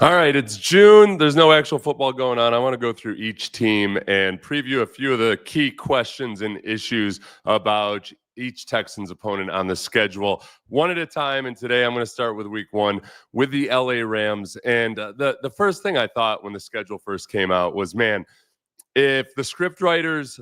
All right, it's June. There's no actual football going on. I want to go through each team and preview a few of the key questions and issues about each Texans opponent on the schedule, one at a time. And today I'm going to start with week one with the LA Rams. And the first thing I thought when the schedule first came out was, man, if the script writers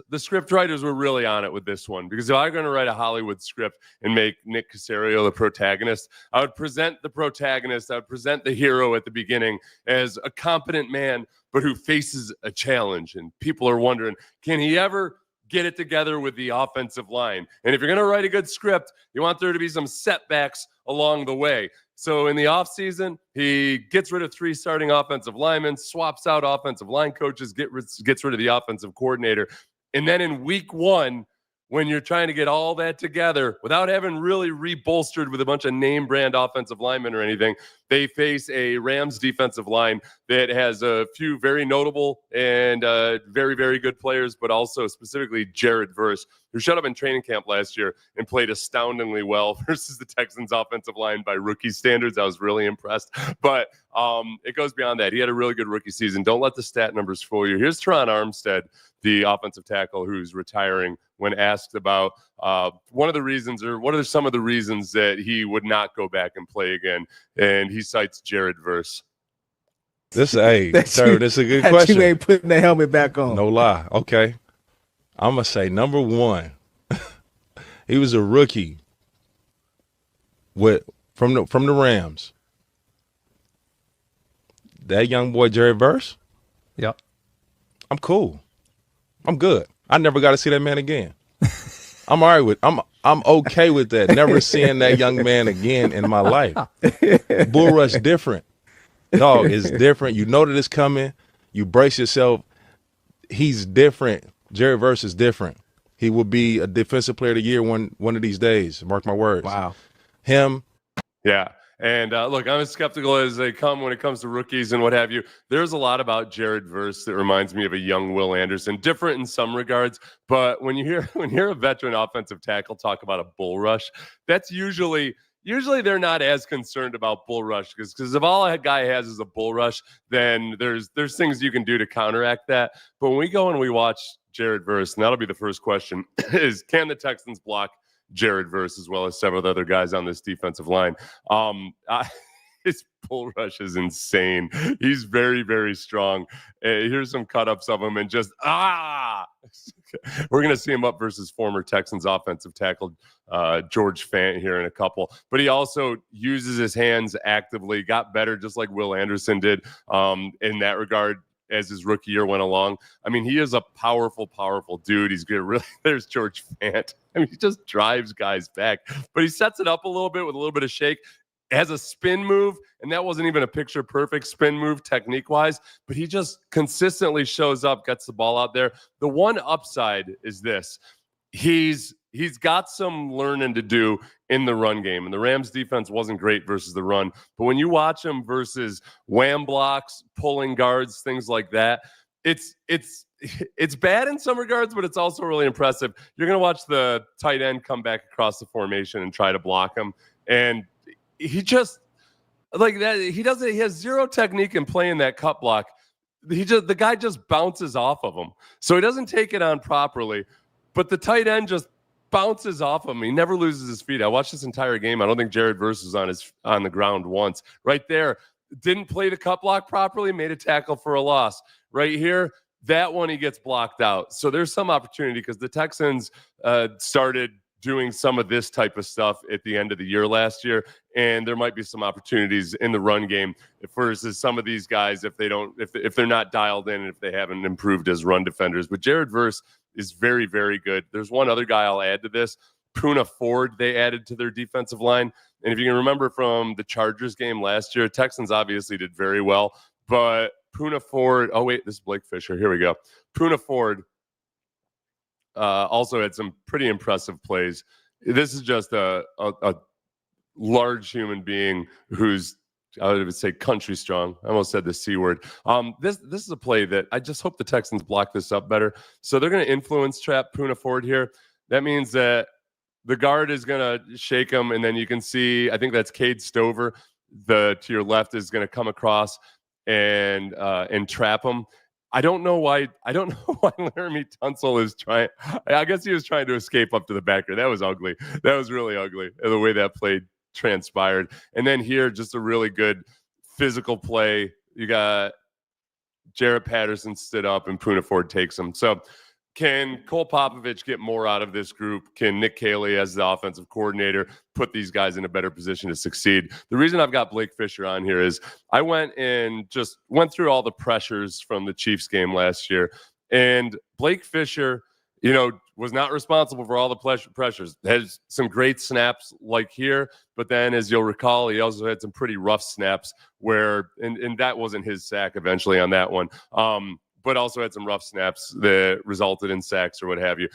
were really on it with this one, because if I'm going to write a Hollywood script and make Nick Caserio the protagonist, I would present the protagonist, I would present the hero at the beginning as a competent man, but who faces a challenge. And people are wondering, can he ever get it together with the offensive line? And if you're going to write a good script, you want there to be some setbacks along the way. So in the offseason, he gets rid of 3 starting offensive linemen, swaps out offensive line coaches, gets rid of the offensive coordinator. And then in week one, when you're trying to get all that together without having really rebolstered with a bunch of name brand offensive linemen or anything, they face a Rams defensive line that has a few very notable and very, very good players, but also specifically Jared Verse, who showed up in training camp last year and played astoundingly well versus the Texans offensive line by rookie standards. I was really impressed, but it goes beyond that. He had a really good rookie season. Don't let the stat numbers fool you. Here's Teron Armstead, the offensive tackle who's retiring, when asked about one of the reasons, or what are some of the reasons that he would not go back and play again. And he cites Jared Verse. This is a good question. You ain't putting the helmet back on. No lie. Okay. I'm going to say number one, he was a rookie from the Rams. That young boy, Jared Verse. Yep. I'm cool. I'm good. I never got to see that man again. I'm all right with I'm okay with that. Never seeing that young man again in my life. Bull Rush different. Dog is different. You know that it's coming. You brace yourself. He's different. Jared Verse is different. He will be a defensive player of the year one of these days. Mark my words. Wow. Him. Yeah. And look, I'm as skeptical as they come when it comes to rookies and what have you. There's a lot about Jared Verse that reminds me of a young Will Anderson, different in some regards. But when you hear a veteran offensive tackle talk about a bull rush, that's usually they're not as concerned about bull rush, because if all a guy has is a bull rush, then there's things you can do to counteract that. But when we go and we watch Jared Verse, and that'll be the first question, is can the Texans block Jared Verse as well as several other guys on this defensive line? His bull rush is insane. He's very, very strong. Here's some cut-ups of him, and just we're going to see him up versus former Texans offensive tackle George Fant here in a couple. But he also uses his hands actively, got better just like Will Anderson did in that regard as his rookie year went along. I mean, he is a powerful, powerful dude. He's good. Really, there's George Fant. I mean, he just drives guys back, but he sets it up a little bit with a little bit of shake. Has a spin move, and that wasn't even a picture perfect spin move technique wise, but he just consistently shows up, gets the ball out there. The one upside is this: he's got some learning to do in the run game, and the Rams defense wasn't great versus the run. But when you watch him versus wham blocks, pulling guards, things like that, it's bad in some regards, but it's also really impressive. You're going to watch the tight end come back across the formation and try to block him, and he just like that. He has zero technique in playing that cut block. The guy just bounces off of him, so he doesn't take it on properly. But the tight end just bounces off him. He never loses his feet. I watched this entire game. I don't think Jared Verse was on the ground once. Right there, didn't play the cut block properly, made a tackle for a loss. Right here, that one he gets blocked out. So there's some opportunity, because the Texans started doing some of this type of stuff at the end of the year last year, and there might be some opportunities in the run game versus some of these guys if they're not dialed in and if they haven't improved as run defenders. But Jared Verse is very, very good. There's one other guy I'll add to this. Puna Ford, they added to their defensive line. And if you can remember from the Chargers game last year, Texans obviously did very well, but Puna Ford, oh wait, this is Blake Fisher. Here we go. Puna Ford also had some pretty impressive plays. This is just a large human being who's, I would say, country strong. I almost said the C word. This is a play that I just hope the Texans block this up better. So they're going to influence trap Puna Ford here. That means that the guard is going to shake him, and then you can see, I think that's Cade Stover. To your left is going to come across, and trap him. I don't know why Laramie Tunsil is trying. I guess he was trying to escape up to the backer. That was ugly. That was really ugly, the way that play transpired. And then here, just a really good physical play. You got Jarrett Patterson stood up and Puna Ford takes him. So can Cole Popovich get more out of this group? Can Nick Caley, as the offensive coordinator, put these guys in a better position to succeed? The reason I've got Blake Fisher on here is I went through all the pressures from the Chiefs game last year. And Blake Fisher, was not responsible for all the pressures. Has some great snaps like here, but then as you'll recall, he also had some pretty rough snaps where, and that wasn't his sack eventually on that one. But also had some rough snaps that resulted in sacks or what have you.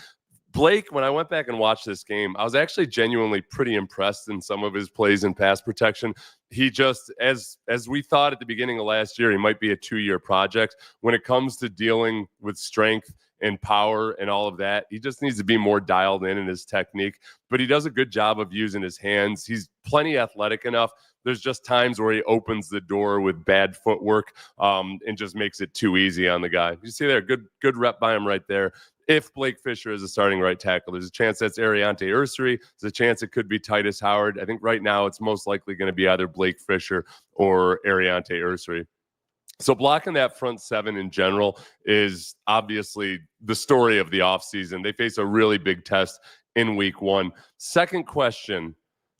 Blake, when I went back and watched this game, I was actually genuinely pretty impressed in some of his plays in pass protection. He just, as we thought at the beginning of last year, he might be a 2-year project. When it comes to dealing with strength and power and all of that, he just needs to be more dialed in his technique. But he does a good job of using his hands. He's plenty athletic enough. There's just times where he opens the door with bad footwork and just makes it too easy on the guy. You see there, good rep by him right there. If Blake Fisher is a starting right tackle, there's a chance that's Ariante Ursary. There's a chance it could be Titus Howard. I think right now it's most likely going to be either Blake Fisher or Ariante Ursary. So blocking that front seven in general is obviously the story of the offseason. They face a really big test in week 1. Second question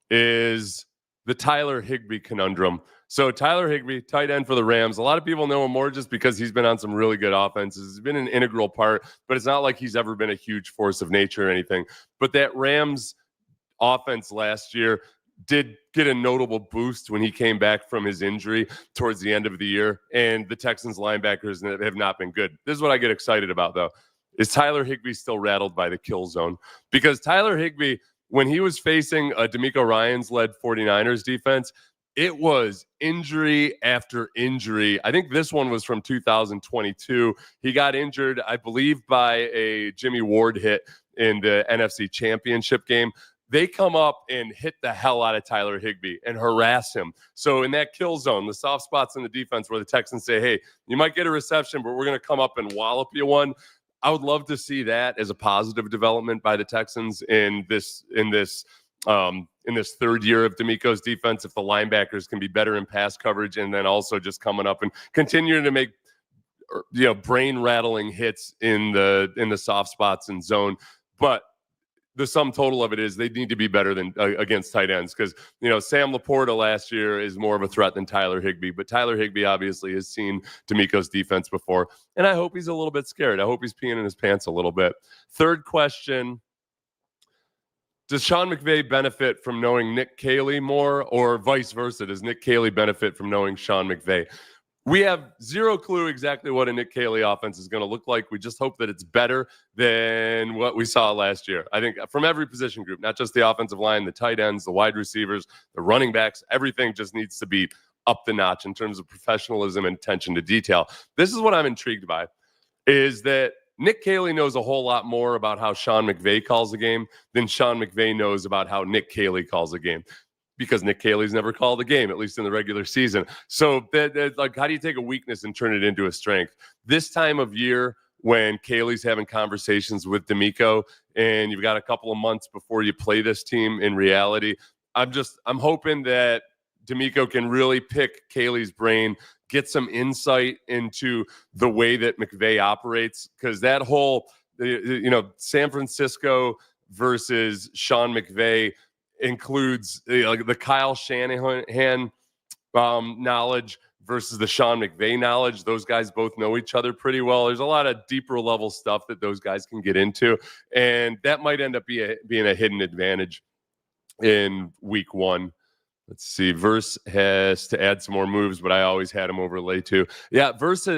is the Tyler Higbee conundrum. So Tyler Higbee, tight end for the Rams. A lot of people know him more just because he's been on some really good offenses. He's been an integral part, but it's not like he's ever been a huge force of nature or anything. But that Rams offense last year did get a notable boost when he came back from his injury towards the end of the year. And the Texans linebackers have not been good. This is what I get excited about, though. Is Tyler Higbee still rattled by the kill zone? Because Tyler Higbee, when he was facing a DeMeco Ryans-led 49ers defense, it was injury after injury. I think this one was from 2022. He got injured, I believe, by a Jimmy Ward hit in the NFC Championship game. They come up and hit the hell out of Tyler Higbee and harass him. So in that kill zone, the soft spots in the defense where the Texans say, hey, you might get a reception, but we're going to come up and wallop you one. I would love to see that as a positive development by the Texans in this third year of DeMeco's defense. If the linebackers can be better in pass coverage, and then also just coming up and continuing to make brain rattling hits in the soft spots and zone. But the sum total of it is they need to be better than against tight ends, because Sam Laporta last year is more of a threat than Tyler Higbee, but Tyler Higbee obviously has seen DeMeco's defense before, and I hope he's a little bit scared. I hope he's peeing in his pants a little bit. Third question: does Sean McVay benefit from knowing Nick Caley more, or vice versa? Does Nick Caley benefit from knowing Sean McVay? We have zero clue exactly what a Nick Caley offense is going to look like. We just hope that it's better than what we saw last year. I think from every position group, not just the offensive line, the tight ends, the wide receivers, the running backs, everything just needs to be up the notch in terms of professionalism and attention to detail. This is what I'm intrigued by, is that Nick Caley knows a whole lot more about how Sean McVay calls a game than Sean McVay knows about how Nick Caley calls a game. Because Nick Caley's never called a game, at least in the regular season. So, how do you take a weakness and turn it into a strength? This time of year, when Caley's having conversations with DeMeco, and you've got a couple of months before you play this team in reality, I'm hoping that DeMeco can really pick Caley's brain, get some insight into the way that McVay operates, because that whole, San Francisco versus Sean McVay includes the Kyle Shanahan knowledge versus the Sean McVay knowledge. Those guys both know each other pretty well. There's a lot of deeper level stuff that those guys can get into, and that might end up being a hidden advantage in week 1. Let's see. Verse has to add some more moves, but I always had him overlay too. Yeah, Verse,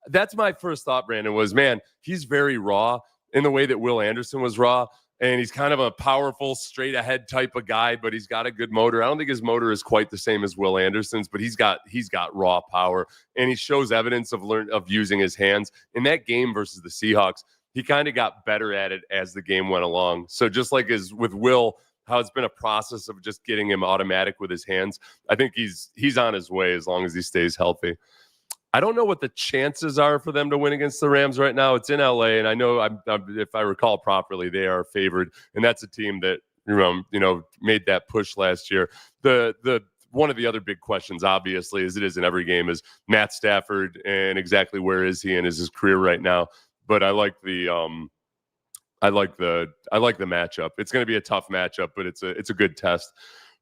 that's my first thought, Brandon, was, man, he's very raw in the way that Will Anderson was raw. And he's kind of a powerful, straight-ahead type of guy, but he's got a good motor. I don't think his motor is quite the same as Will Anderson's, but he's got raw power, and he shows evidence of using his hands. In that game versus the Seahawks, he kind of got better at it as the game went along. So just like as with Will, how it's been a process of just getting him automatic with his hands. I think he's on his way as long as he stays healthy. I don't know what the chances are for them to win against the Rams right now. It's in LA, and I know if I recall properly, they are favored, and that's a team that made that push last year. The one of the other big questions, obviously, as it is in every game, is Matt Stafford and exactly where is he in his career right now. But I like the matchup. It's going to be a tough matchup, but it's a good test.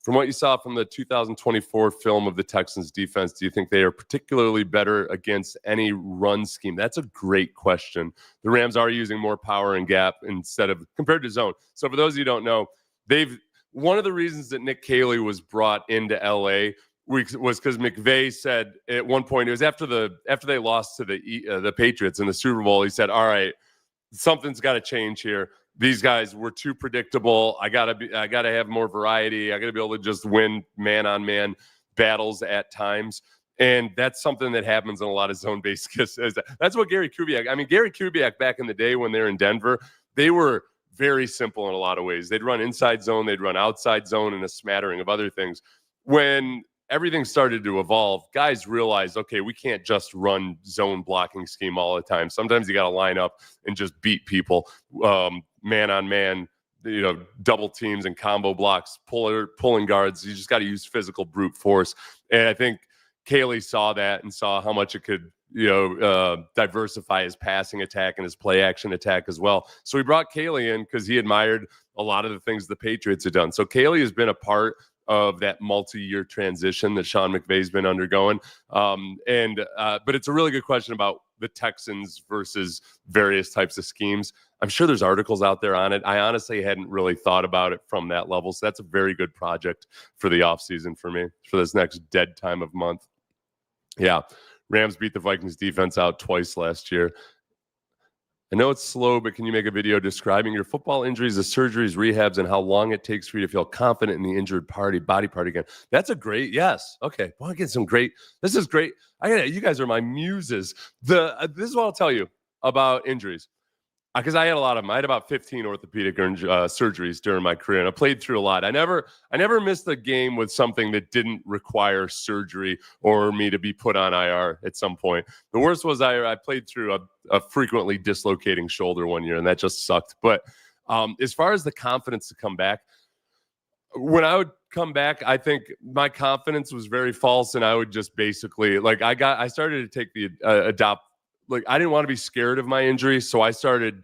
From what you saw from the 2024 film of the Texans defense, do you think they are particularly better against any run scheme? That's a great question. The Rams are using more power and gap compared to zone. So for those of you who don't know, one of the reasons that Nick Caley was brought into LA was because McVay said at one point, it was after they lost to the Patriots in the Super Bowl, he said, all right, something's got to change here. These guys were too predictable. I gotta have more variety. I gotta be able to just win man-on-man battles at times. And that's something that happens in a lot of zone-based games. That's what Gary Kubiak back in the day when they were in Denver, they were very simple in a lot of ways. They'd run inside zone, they'd run outside zone, and a smattering of other things. When everything started to evolve, guys realized, okay, we can't just run zone blocking scheme all the time. Sometimes you got to line up and just beat people man on man, double teams and combo blocks, pulling guards. You just got to use physical brute force. And I think Caley saw that and saw how much it could diversify his passing attack and his play action attack as well. So he brought Caley in because he admired a lot of the things the Patriots had done. So Caley has been a part of that multi-year transition that Sean McVay's been undergoing. But it's a really good question about the Texans versus various types of schemes. I'm sure there's articles out there on it. I honestly hadn't really thought about it from that level. So that's a very good project for the offseason for me, for this next dead time of month. Yeah. Rams beat the Vikings defense out twice last year. I know it's slow, but can you make a video describing your football injuries, the surgeries, rehabs, and how long it takes for you to feel confident in the injured body part again? That's a great, yes. Okay. Well, I get some great, this is great. You guys are my muses. This is what I'll tell you about injuries. Because I had a lot of them. I had about 15 orthopedic surgeries during my career, and I played through a lot. I never missed a game with something that didn't require surgery or me to be put on IR at some point. The worst was I played through a frequently dislocating shoulder one year, and that just sucked. But as far as the confidence to come back, when I would come back, I think my confidence was very false, and I would just basically I started to take I didn't want to be scared of my injury, so I started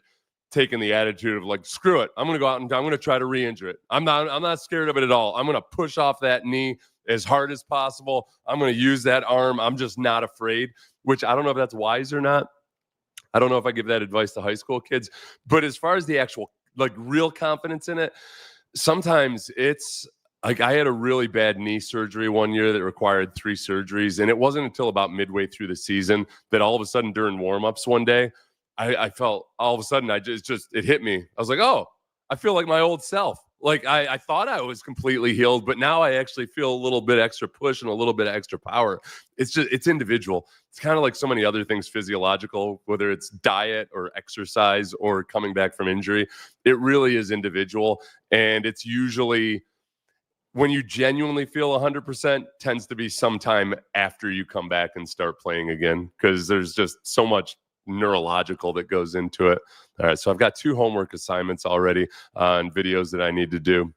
taking the attitude of screw it. I'm going to go out and I'm going to try to re-injure it. I'm not scared of it at all. I'm going to push off that knee as hard as possible. I'm going to use that arm. I'm just not afraid, which I don't know if that's wise or not. I don't know if I give that advice to high school kids, but as far as the actual real confidence in it, sometimes it's I had a really bad knee surgery one year that required 3 surgeries. And it wasn't until about midway through the season that all of a sudden during warmups one day, I felt all of a sudden it hit me. I was like, oh, I feel like my old self. I thought I was completely healed, but now I actually feel a little bit extra push and a little bit of extra power. It's individual. It's kind of like so many other things physiological, whether it's diet or exercise or coming back from injury. It really is individual. And it's usually when you genuinely feel 100% tends to be sometime after you come back and start playing again, because there's just so much neurological that goes into it. All right, so I've got 2 homework assignments already on videos that I need to do.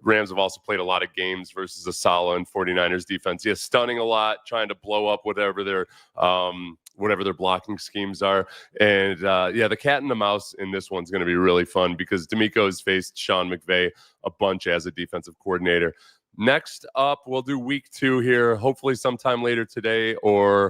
Rams have also played a lot of games versus a solid 49ers defense. Yeah, stunning a lot, trying to blow up whatever their blocking schemes are. And the cat and the mouse in this one's going to be really fun because D'Amico has faced Sean McVay a bunch as a defensive coordinator. Next up, we'll do week 2 here, hopefully sometime later today or